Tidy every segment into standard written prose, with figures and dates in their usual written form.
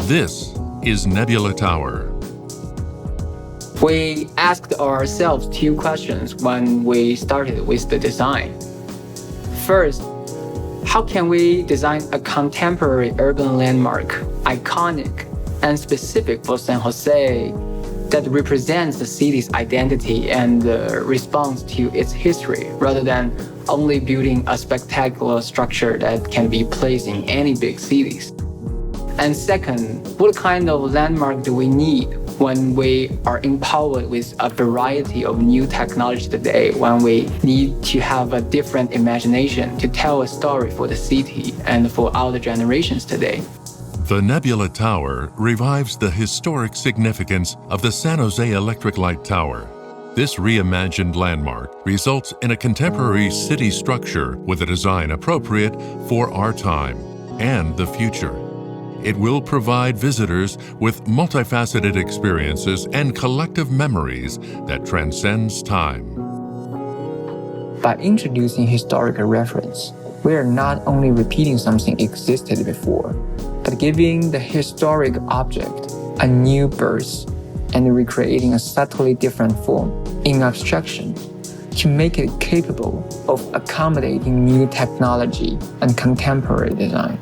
This is Nebula Tower. We asked ourselves two questions when we started with the design. First, how can we design a contemporary urban landmark, iconic and specific for San Jose, that represents the city's identity and responds to its history, rather than only building a spectacular structure that can be placed in any big cities? And second, what kind of landmark do we need when we are empowered with a variety of new technology today, when we need to have a different imagination to tell a story for the city and for other generations today? The Nebula Tower revives the historic significance of the San Jose Electric Light Tower. This reimagined landmark results in a contemporary city structure with a design appropriate for our time and the future. It will provide visitors with multifaceted experiences and collective memories that transcends time. By introducing historical reference, we are not only repeating something existed before, but giving the historic object a new birth and recreating a subtly different form in abstraction to make it capable of accommodating new technology and contemporary design.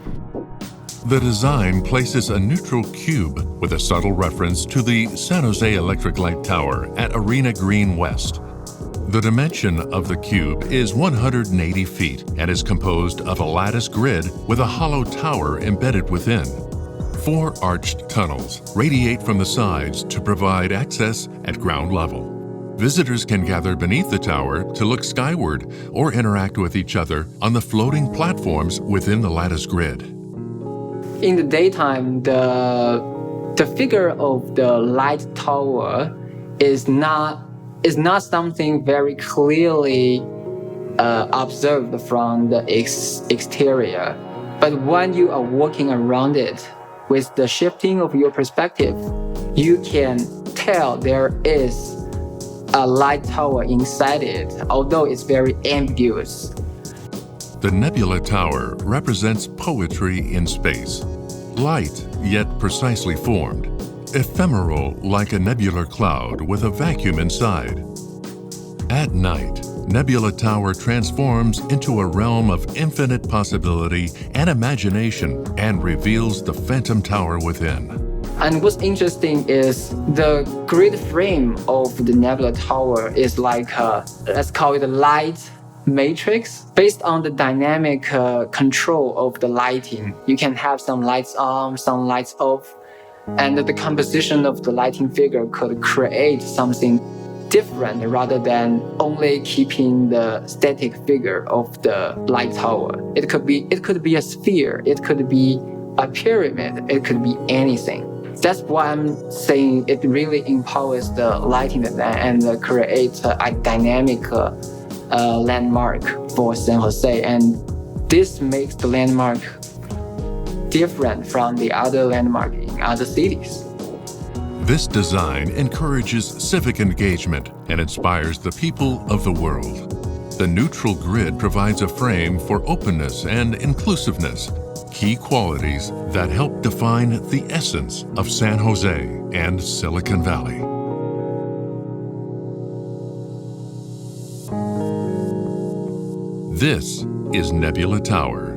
The design places a neutral cube with a subtle reference to the San Jose Electric Light Tower at Arena Green West. The dimension of the cube is 180 feet and is composed of a lattice grid with a hollow tower embedded within. 4 arched tunnels radiate from the sides to provide access at ground level. Visitors can gather beneath the tower to look skyward or interact with each other on the floating platforms within the lattice grid. In the daytime, the figure of the light tower is not something very clearly observed from the exterior. But when you are walking around it, with the shifting of your perspective, you can tell there is a light tower inside it, although it's very ambiguous. The Nebula Tower represents poetry in space. Light, yet precisely formed. Ephemeral like a nebular cloud with a vacuum inside. At night, Nebula Tower transforms into a realm of infinite possibility and imagination and reveals the phantom tower within. And what's interesting is the grid frame of the Nebula Tower is like let's call it a light matrix based on the dynamic control of the lighting. You can have some lights on, some lights off, and the composition of the lighting figure could create something different rather than only keeping the static figure of the light tower. It could be a sphere, it could be a pyramid, it could be anything. That's why I'm saying it really empowers the lighting design and creates a dynamic landmark for San Jose, and this makes the landmark different from the other landmark in other cities. This design encourages civic engagement and inspires the people of the world. The neutral grid provides a frame for openness and inclusiveness, key qualities that help define the essence of San Jose and Silicon Valley. This is Nebula Tower.